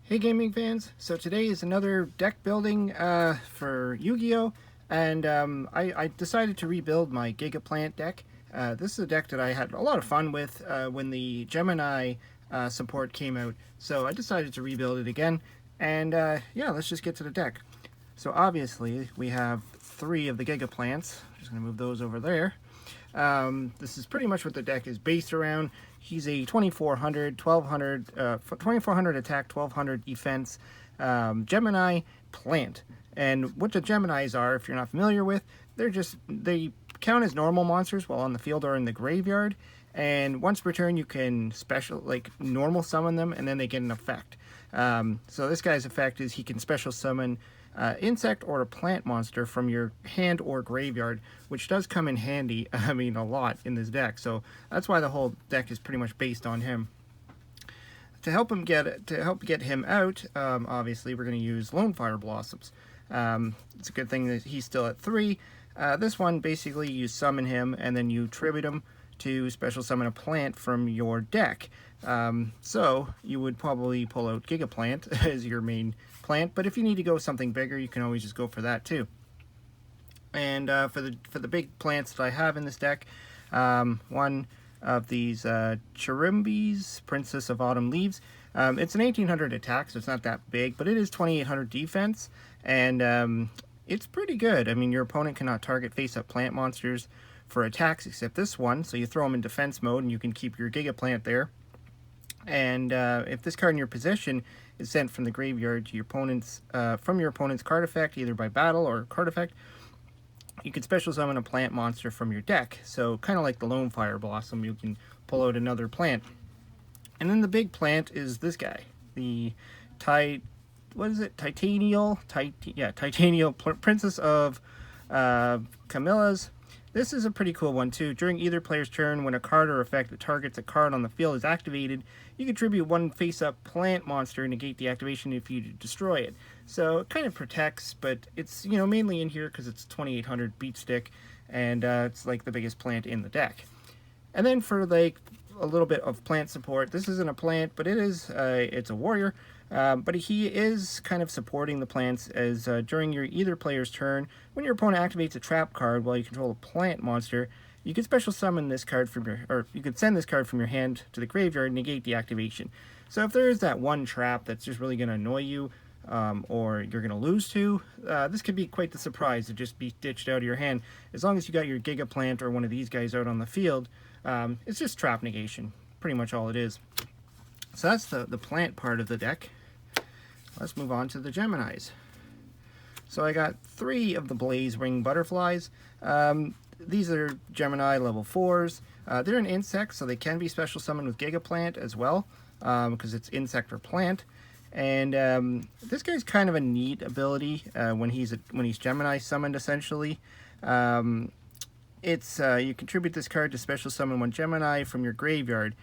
Hey gaming fans, so today is another deck building for Yu-Gi-Oh! And I decided to rebuild my Gigaplant deck. This is a deck that I had a lot of fun with when the Gemini support came out, so I decided to rebuild it again. And yeah, let's just get to the deck. So obviously we have 3 of the Gigaplants. I'm just going to move those over there. This is pretty much what the deck is based around. He's a 2400, 2400 attack, 1200 defense Gemini plant. And what the Geminis are, if you're not familiar with, they count as normal monsters while on the field or in the graveyard. And once per turn, you can normal summon them, and then they get an effect. So this guy's effect is he can special summon insect or a plant monster from your hand or graveyard, which does come in handy, I mean, a lot in this deck. So that's why the whole deck is pretty much based on him. To help get him out, obviously we're going to use Lone Fire Blossoms. It's a good thing that he's still at 3. This one, basically you summon him and then you tribute him to special summon a plant from your deck. So you would probably pull out Gigaplant as your main plant, but if you need to go something bigger, you can always just go for that too. And for the big plants that I have in this deck, one of these Chirimbis, Princess of Autumn Leaves. It's an 1800 attack, so it's not that big, but it is 2800 defense, and it's pretty good. I mean, your opponent cannot target face-up plant monsters for attacks except this one, so you throw them in defense mode and you can keep your Gigaplant there. And if this card in your possession is sent from the graveyard to your opponent's from your opponent's card effect, either by battle or card effect, you can special summon a plant monster from your deck. So kind of like the Lone Fire Blossom, you can pull out another plant. And then the big plant is this guy, the Titanial Princess of Camillas. This is a pretty cool one too. During either player's turn, when a card or effect that targets a card on the field is activated, you can tribute one face-up plant monster and negate the activation if you destroy it. So it kind of protects, but it's mainly in here because it's 2800 beat stick, and it's like the biggest plant in the deck. And then for like a little bit of plant support, this isn't a plant, but it's a warrior. But he is kind of supporting the plants as during your either player's turn, when your opponent activates a trap card while you control a plant monster, you can special summon this card you can send this card from your hand to the graveyard and negate the activation. So if there is that one trap that's just really going to annoy you, or you're going to lose to, this could be quite the surprise to just be ditched out of your hand. As long as you got your Gigaplant or one of these guys out on the field, it's just trap negation, pretty much all it is. So that's the plant part of the deck. Let's move on to the Geminis. So I got 3 of the Blaze Wing Butterflies. These are Gemini level 4s. They're an insect, so they can be special summoned with Gigaplant as well, because it's insect or plant. And this guy's kind of a neat ability when he's Gemini summoned, essentially. You contribute this card to special summon one Gemini from your graveyard.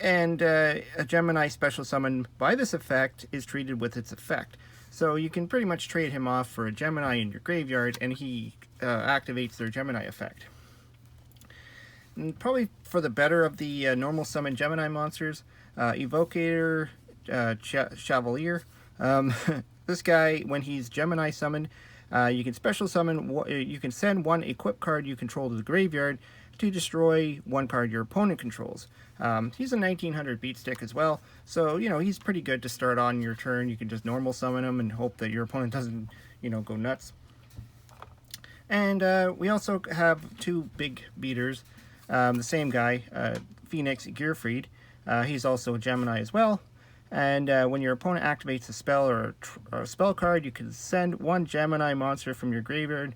And a Gemini special summon by this effect is treated with its effect. So you can pretty much trade him off for a Gemini in your graveyard, and he activates their Gemini effect. And probably for the better of the normal summon Gemini monsters, Evocator Chevalier. This guy, when he's Gemini summoned, you can special summon. You can send one equip card you control to the graveyard to destroy one card your opponent controls. He's a 1900 beat stick as well, so he's pretty good to start on your turn. You can just normal summon him and hope that your opponent doesn't go nuts. And we also have 2 big beaters, the same guy, Phoenix Gearfried. He's also a Gemini as well. And when your opponent activates a spell or a spell card, you can send one Gemini monster from your graveyard.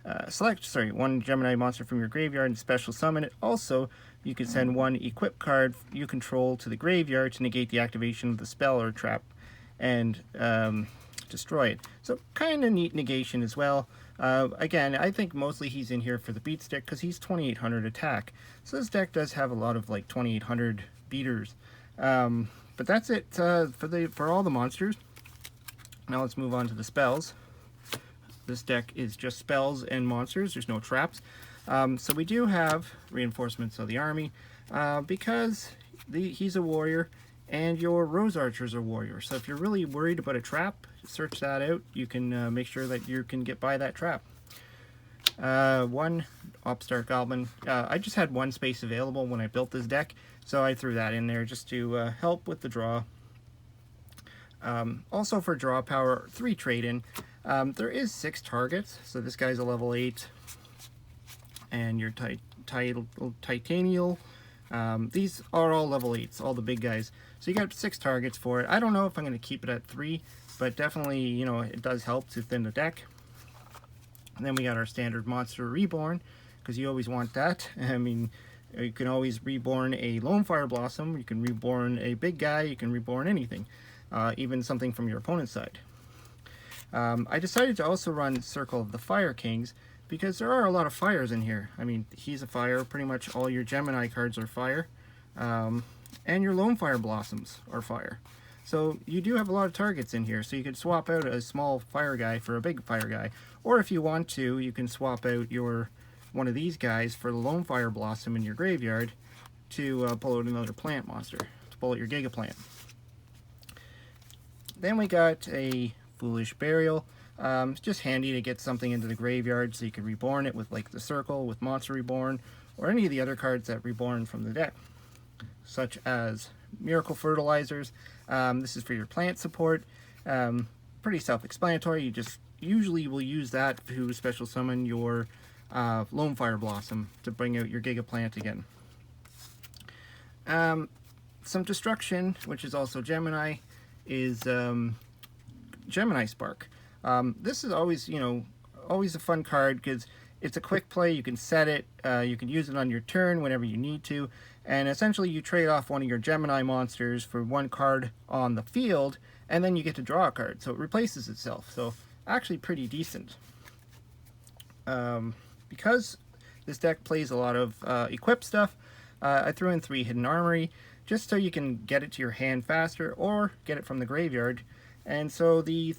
One Gemini monster from your graveyard and special summon it. Also, you can send one equip card you control to the graveyard to negate the activation of the spell or trap and destroy it. So kind of neat negation as well. Again, I think mostly he's in here for the beat stick because he's 2800 attack. So this deck does have a lot of like 2800 beaters. But that's it for all the monsters. Now let's move on to the spells. This deck is just spells and monsters. There's no traps. So we do have reinforcements of the army because he's a warrior and your Rose Archers or Warriors. So if you're really worried about a trap, search that out. You can make sure that you can get by that trap. One Upstart Goblin. I just had one space available when I built this deck, so I threw that in there just to help with the draw. Also for draw power, 3 trade-in. There is 6 targets, so this guy's a level 8, and your Titanial. These are all level 8s, all the big guys. So you got 6 targets for it. I don't know if I'm going to keep it at 3, but definitely, you know, it does help to thin the deck. And then we got our standard Monster Reborn, because you always want that. I mean, you can always reborn a Lone Fire Blossom, you can reborn a big guy, you can reborn anything, even something from your opponent's side. I decided to also run Circle of the Fire Kings, because there are a lot of fires in here. I mean, he's a fire, pretty much all your Gemini cards are fire, and your Lone Fire Blossoms are fire. So you do have a lot of targets in here, so you could swap out a small fire guy for a big fire guy. Or if you want to, you can swap out one of these guys for the Lone Fire Blossom in your graveyard to pull out another plant monster, to pull out your Gigaplant. Then we got a Foolish Burial. It's just handy to get something into the graveyard so you can reborn it with like the Circle, with Monster Reborn, or any of the other cards that reborn from the deck, such as Miracle Fertilizers. This is for your plant support. Pretty self-explanatory. You just usually will use that to special summon your Lone Fire Blossom to bring out your Gigaplant again. Some Destruction, which is also Gemini, is Gemini Spark. This is always, you know, always a fun card because it's a quick play. You can set it, you can use it on your turn whenever you need to, and essentially you trade off one of your Gemini monsters for one card on the field, and then you get to draw a card, so it replaces itself. So actually pretty decent. Because this deck plays a lot of equip stuff, I threw in 3 Hidden Armory, just so you can get it to your hand faster or get it from the graveyard. And so I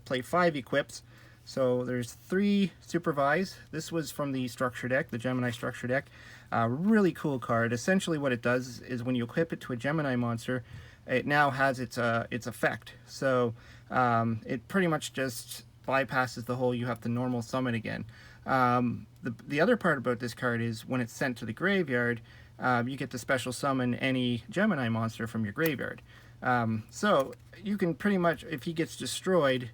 play 5 equips. So there's 3 Supervise. This was from the structure deck, the Gemini structure deck. Really cool card. Essentially what it does is when you equip it to a Gemini monster, it now has its effect. So it pretty much just bypasses the whole you have to normal summon again. The other part about this card is when it's sent to the graveyard, you get to special summon any Gemini monster from your graveyard. So you can pretty much, if he gets destroyed,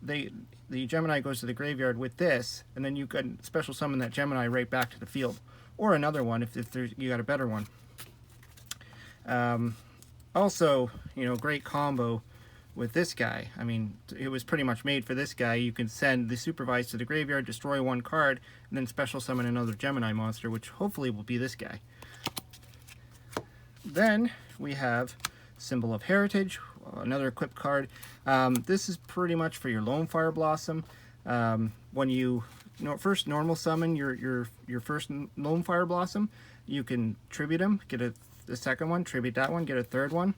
the Gemini goes to the graveyard with this, and then you can special summon that Gemini right back to the field, or another one if you got a better one. Also, you know, great combo with this guy. I mean, it was pretty much made for this guy. You can send the Supervise to the graveyard, destroy one card, and then special summon another Gemini monster, which hopefully will be this guy. Then we have Symbol of Heritage, another equipped card. This is pretty much for your Lone Fire Blossom. When you first normal summon your first Lone Fire Blossom, you can tribute him, get the second one, tribute that one, get a third one.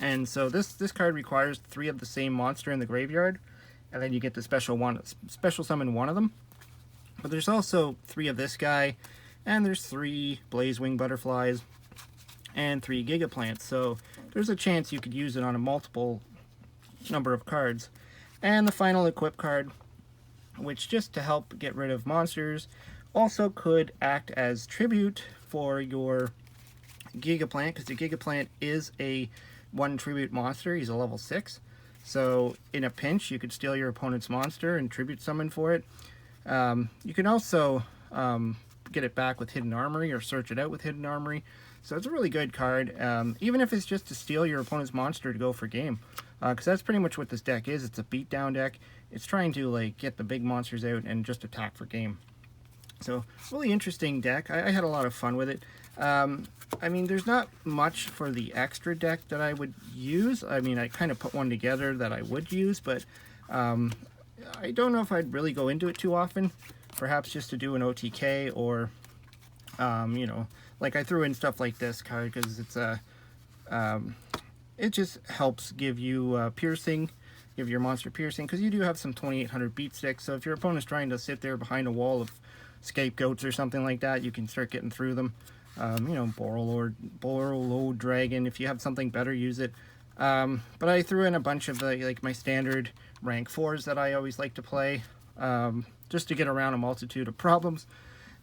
And so this card requires 3 of the same monster in the graveyard, and then you get the special summon one of them. But there's also 3 of this guy, and there's 3 Blazewing Butterflies, and 3 Gigaplants, so there's a chance you could use it on a multiple number of cards. And the final equip card, which just to help get rid of monsters, also could act as tribute for your Gigaplant, because the Gigaplant is a 1 tribute monster. He's a level 6, so in a pinch you could steal your opponent's monster and tribute summon for it. You can also get it back with Hidden Armory or search it out with Hidden Armory. So it's a really good card, even if it's just to steal your opponent's monster to go for game, because that's pretty much what this deck is. It's a beatdown deck. It's trying to like get the big monsters out and just attack for game. So really interesting deck. I had a lot of fun with it. I mean, there's not much for the extra deck that I would use. I mean, I kind of put one together that I would use, but I don't know if I'd really go into it too often. Perhaps just to do an OTK or, you know, like I threw in stuff like this card because it's it just helps give you piercing, give your monster piercing, because you do have some 2800 beat sticks. So if your opponent's trying to sit there behind a wall of scapegoats or something like that, you can start getting through them. You know, Borrelord Dragon. If you have something better, use it. But I threw in a bunch of the, like, my standard rank 4s that I always like to play, just to get around a multitude of problems.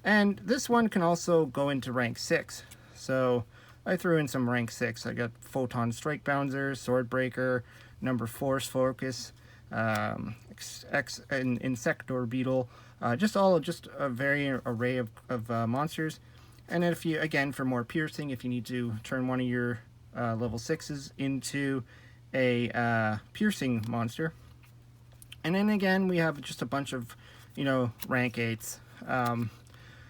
And this one can also go into rank 6. So I threw in some rank 6. I got Photon Strike Bouncer, Sword Breaker, number Force Focus, Insector Beetle, just a very array of monsters. And then if you, again, for more piercing, if you need to turn one of your level 6s into a piercing monster. And then again, we have just a bunch of, you know, rank 8s.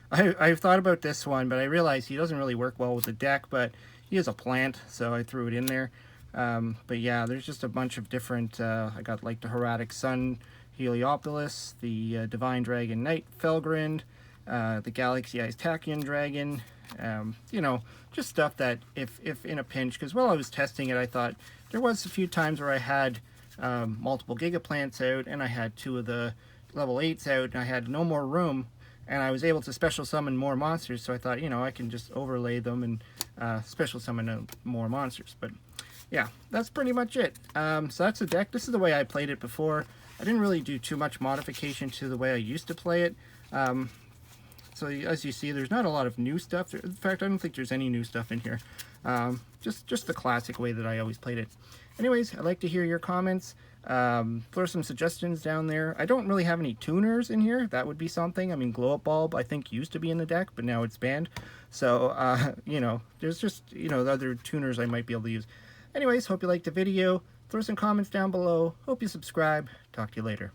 I've thought about this one, but I realized he doesn't really work well with the deck, but he is a plant, so I threw it in there. But yeah, there's just a bunch of different, I got like the Horatic Sun Heliopolis, the Divine Dragon Knight Felgrind, the Galaxy Eyes Tachyon Dragon, you know, just stuff that if in a pinch, because while I was testing it, I thought there was a few times where I had multiple Gigaplants out, and I had 2 of the level 8s out, and I had no more room, and I was able to special summon more monsters, so I thought, you know, I can just overlay them and special summon more monsters. But yeah, that's pretty much it. So that's the deck. This is the way I played it before. I didn't really do too much modification to the way I used to play it. So as you see, there's not a lot of new stuff. In fact, I don't think there's any new stuff in here. Just the classic way that I always played it. Anyways, I'd like to hear your comments. Throw some suggestions down there. I don't really have any tuners in here. That would be something. I mean, Glow Up Bulb, I think, used to be in the deck, but now it's banned. So, you know, there's just, you know, the other tuners I might be able to use. Anyways, hope you liked the video. Throw some comments down below. Hope you subscribe. Talk to you later.